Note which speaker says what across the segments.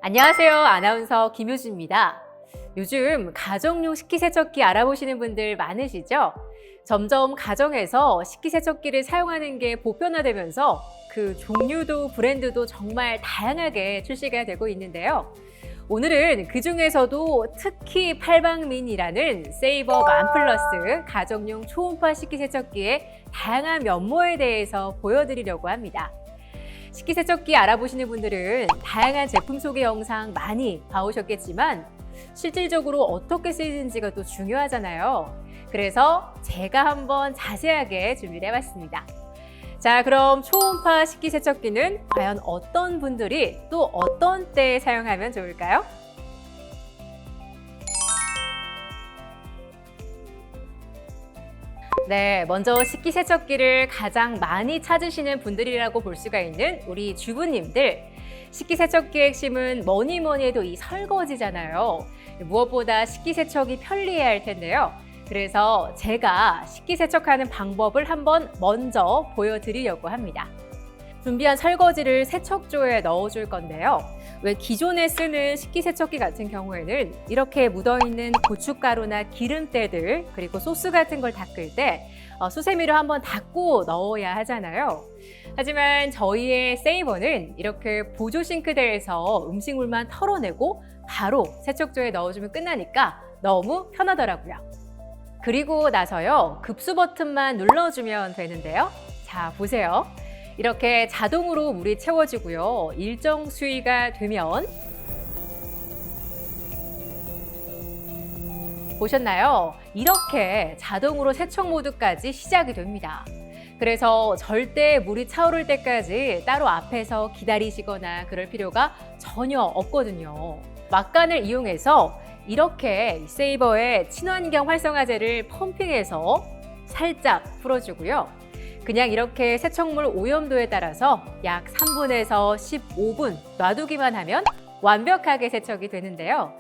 Speaker 1: 안녕하세요. 아나운서 김효주입니다. 요즘 가정용 식기세척기 알아보시는 분들 많으시죠? 점점 가정에서 식기세척기를 사용하는 게 보편화되면서 그 종류도 브랜드도 정말 다양하게 출시가 되고 있는데요. 오늘은 그 중에서도 특히 팔방미니라는 세이버 만플러스 가정용 초음파 식기세척기의 다양한 면모에 대해서 보여드리려고 합니다. 식기세척기 알아보시는 분들은 다양한 제품 소개 영상 많이 봐오셨겠지만 실질적으로 어떻게 쓰이는지가 또 중요하잖아요. 그래서 제가 한번 자세하게 준비를 해봤습니다. 자, 그럼 초음파 식기세척기는 과연 어떤 분들이 또 어떤 때에 사용하면 좋을까요? 네, 먼저 식기세척기를 가장 많이 찾으시는 분들이라고 볼 수가 있는 우리 주부님들. 식기세척기의 핵심은 뭐니 해도 이 설거지잖아요. 무엇보다 식기세척이 편리해야 할 텐데요. 그래서 제가 식기세척하는 방법을 한번 먼저 보여드리려고 합니다. 준비한 설거지를 세척조에 넣어줄 건데요. 왜 기존에 쓰는 식기세척기 같은 경우에는 이렇게 묻어있는 고춧가루나 기름때들 그리고 소스 같은 걸 닦을 때 수세미로 한번 닦고 넣어야 하잖아요. 하지만 저희의 세이버는 이렇게 보조 싱크대에서 음식물만 털어내고 바로 세척조에 넣어주면 끝나니까 너무 편하더라고요. 그리고 나서요, 급수 버튼만 눌러주면 되는데요. 자, 보세요. 이렇게 자동으로 물이 채워지고요. 일정 수위가 되면 보셨나요? 이렇게 자동으로 세척 모드까지 시작이 됩니다. 그래서 절대 물이 차오를 때까지 따로 앞에서 기다리시거나 그럴 필요가 전혀 없거든요. 막간을 이용해서 이렇게 세이버의 친환경 활성화제를 펌핑해서 살짝 풀어주고요. 그냥 이렇게 세척물 오염도에 따라서 약 3분에서 15분 놔두기만 하면 완벽하게 세척이 되는데요.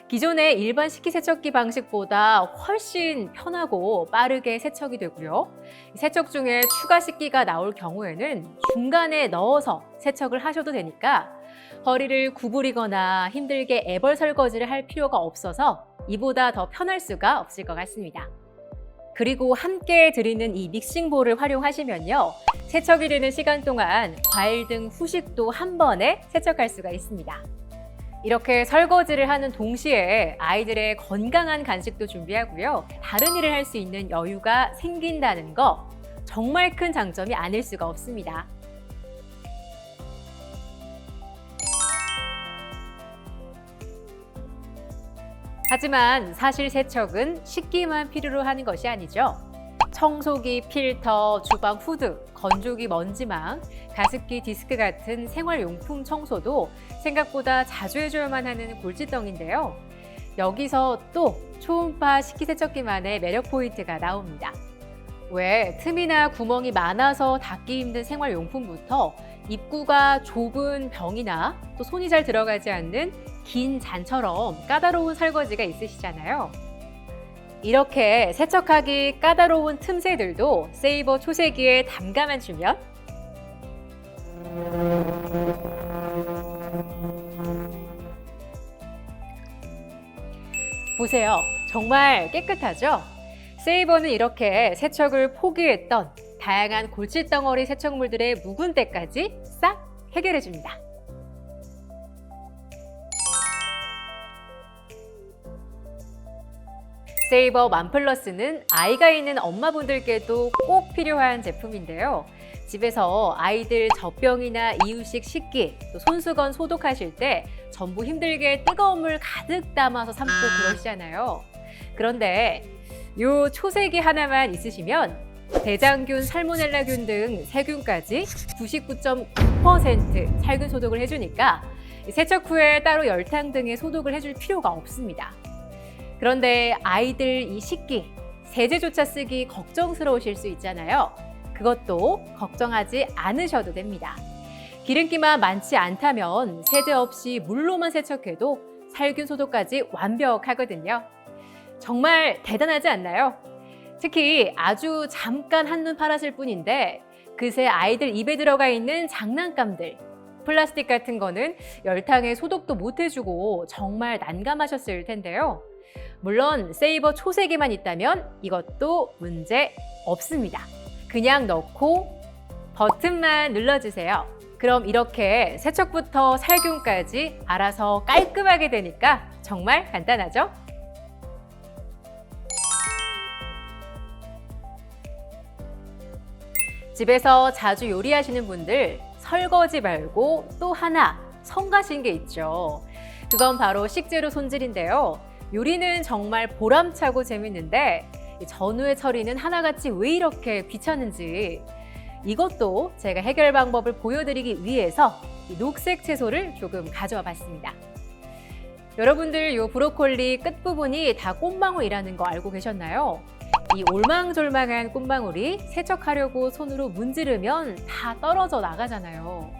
Speaker 1: 기존의 일반 식기세척기 방식보다 훨씬 편하고 빠르게 세척이 되고요. 세척 중에 추가 식기가 나올 경우에는 중간에 넣어서 세척을 하셔도 되니까 허리를 구부리거나 힘들게 애벌 설거지를 할 필요가 없어서 이보다 더 편할 수가 없을 것 같습니다. 그리고 함께 드리는 이 믹싱볼을 활용하시면요. 세척이 되는 시간 동안 과일 등 후식도 한 번에 세척할 수가 있습니다. 이렇게 설거지를 하는 동시에 아이들의 건강한 간식도 준비하고요. 다른 일을 할 수 있는 여유가 생긴다는 거 정말 큰 장점이 아닐 수가 없습니다. 하지만 사실 세척은 식기만 필요로 하는 것이 아니죠. 청소기, 필터, 주방 후드, 건조기 먼지망, 가습기 디스크 같은 생활용품 청소도 생각보다 자주 해줘야만 하는 골칫덩인데요. 여기서 또 초음파 식기세척기만의 매력 포인트가 나옵니다. 왜 틈이나 구멍이 많아서 닫기 힘든 생활용품부터 입구가 좁은 병이나 또 손이 잘 들어가지 않는 긴 잔처럼 까다로운 설거지가 있으시잖아요. 이렇게 세척하기 까다로운 틈새들도 세이버 초세기에 담가만 주면 보세요. 정말 깨끗하죠? 세이버는 이렇게 세척을 포기했던 다양한 골칫덩어리 세척물들의 묵은 때까지 싹 해결해 줍니다. 세이버 만플러스는 아이가 있는 엄마분들께도 꼭 필요한 제품인데요. 집에서 아이들 젖병이나 이유식 식기, 또 손수건 소독하실 때 전부 힘들게 뜨거운 물 가득 담아서 삶고 그러시잖아요. 그런데 이 초세기 하나만 있으시면 대장균, 살모넬라균 등 세균까지 99.9% 살균 소독을 해주니까 세척 후에 따로 열탕 등의 소독을 해줄 필요가 없습니다. 그런데 아이들 이 식기, 세제조차 쓰기 걱정스러우실 수 있잖아요. 그것도 걱정하지 않으셔도 됩니다. 기름기만 많지 않다면 세제 없이 물로만 세척해도 살균 소독까지 완벽하거든요. 정말 대단하지 않나요? 특히 아주 잠깐 한눈 팔았을 뿐인데 그새 아이들 입에 들어가 있는 장난감들, 플라스틱 같은 거는 열탕에 소독도 못 해주고 정말 난감하셨을 텐데요. 물론 세이버 초세기만 있다면 이것도 문제 없습니다. 그냥 넣고 버튼만 눌러주세요. 그럼 이렇게 세척부터 살균까지 알아서 깔끔하게 되니까 정말 간단하죠? 집에서 자주 요리하시는 분들 설거지 말고 또 하나 성가신 게 있죠. 그건 바로 식재료 손질인데요. 요리는 정말 보람차고 재밌는데 전후의 처리는 하나같이 왜 이렇게 귀찮은지 이것도 제가 해결 방법을 보여드리기 위해서 이 녹색 채소를 조금 가져와 봤습니다. 여러분들 이 브로콜리 끝부분이 다 꽃망울이라는 거 알고 계셨나요? 이 올망졸망한 꽃망울이 세척하려고 손으로 문지르면 다 떨어져 나가잖아요.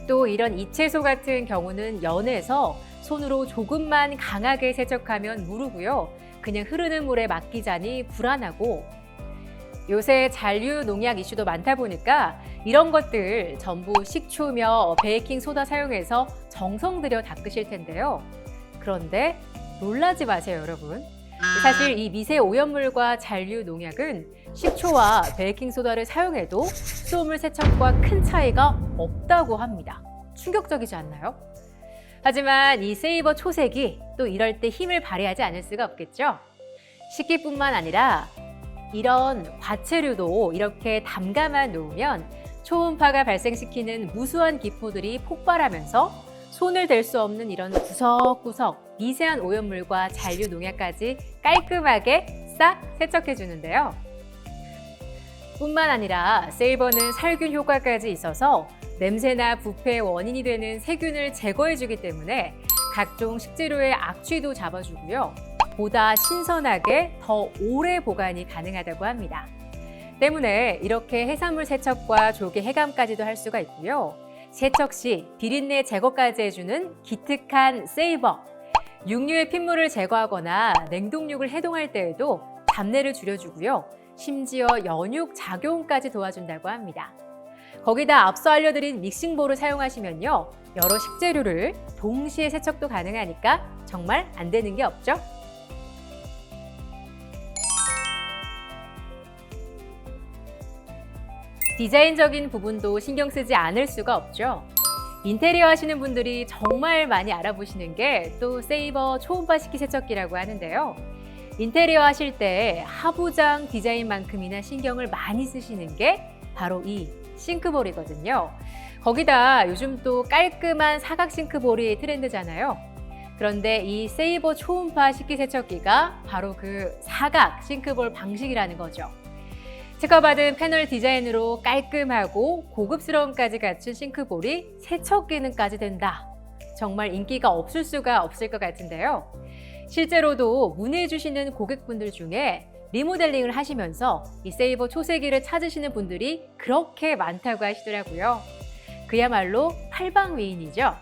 Speaker 1: 또 이런 이채소 같은 경우는 연해서 손으로 조금만 강하게 세척하면 무르고요. 그냥 흐르는 물에 맡기자니 불안하고 요새 잔류 농약 이슈도 많다 보니까 이런 것들 전부 식초며 베이킹소다 사용해서 정성 들여 닦으실 텐데요. 그런데 놀라지 마세요, 여러분. 사실 이 미세 오염물과 잔류 농약은 식초와 베이킹소다를 사용해도 수돗물 세척과 큰 차이가 없다고 합니다. 충격적이지 않나요? 하지만 이 세이버 초색이 또 이럴 때 힘을 발휘하지 않을 수가 없겠죠? 식기뿐만 아니라 이런 과체류도 이렇게 담가만 놓으면 초음파가 발생시키는 무수한 기포들이 폭발하면서 손을 댈 수 없는 이런 구석구석 미세한 오염물과 잔류 농약까지 깔끔하게 싹 세척해 주는데요. 뿐만 아니라 세이버는 살균 효과까지 있어서 냄새나 부패의 원인이 되는 세균을 제거해 주기 때문에 각종 식재료의 악취도 잡아주고요. 보다 신선하게 더 오래 보관이 가능하다고 합니다. 때문에 이렇게 해산물 세척과 조개 해감까지도 할 수가 있고요. 세척 시 비린내 제거까지 해주는 기특한 세이버. 육류의 핏물을 제거하거나 냉동육을 해동할 때에도 잡내를 줄여주고요. 심지어 연육 작용까지 도와준다고 합니다. 거기다 앞서 알려드린 믹싱볼을 사용하시면요. 여러 식재료를 동시에 세척도 가능하니까 정말 안 되는 게 없죠? 디자인적인 부분도 신경 쓰지 않을 수가 없죠. 인테리어 하시는 분들이 정말 많이 알아보시는 게 또 세이버 초음파 식기세척기라고 하는데요. 인테리어 하실 때 하부장 디자인만큼이나 신경을 많이 쓰시는 게 바로 이 싱크볼이거든요. 거기다 요즘 또 깔끔한 사각 싱크볼이 트렌드잖아요. 그런데 이 세이버 초음파 식기세척기가 바로 그 사각 싱크볼 방식이라는 거죠. 특허받은 패널 디자인으로 깔끔하고 고급스러움까지 갖춘 싱크볼이 세척 기능까지 된다. 정말 인기가 없을 수가 없을 것 같은데요. 실제로도 문의해 주시는 고객분들 중에 리모델링을 하시면서 이 세이버 초세기를 찾으시는 분들이 그렇게 많다고 하시더라고요. 그야말로 팔방위인이죠.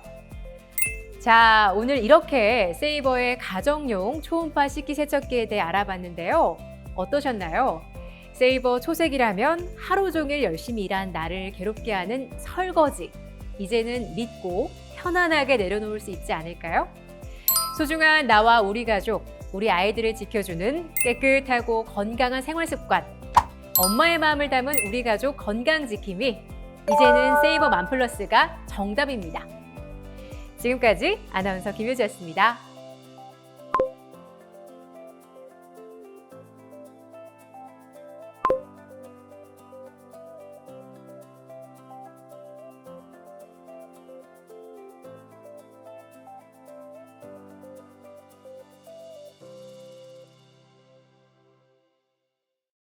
Speaker 1: 자, 오늘 이렇게 세이버의 가정용 초음파 식기세척기에 대해 알아봤는데요. 어떠셨나요? 세이버 초색이라면 하루 종일 열심히 일한 나를 괴롭게 하는 설거지. 이제는 믿고 편안하게 내려놓을 수 있지 않을까요? 소중한 나와 우리 가족, 우리 아이들을 지켜주는 깨끗하고 건강한 생활 습관. 엄마의 마음을 담은 우리 가족 건강 지킴이. 이제는 세이버 맘플러스가 정답입니다. 지금까지 아나운서 김효지였습니다.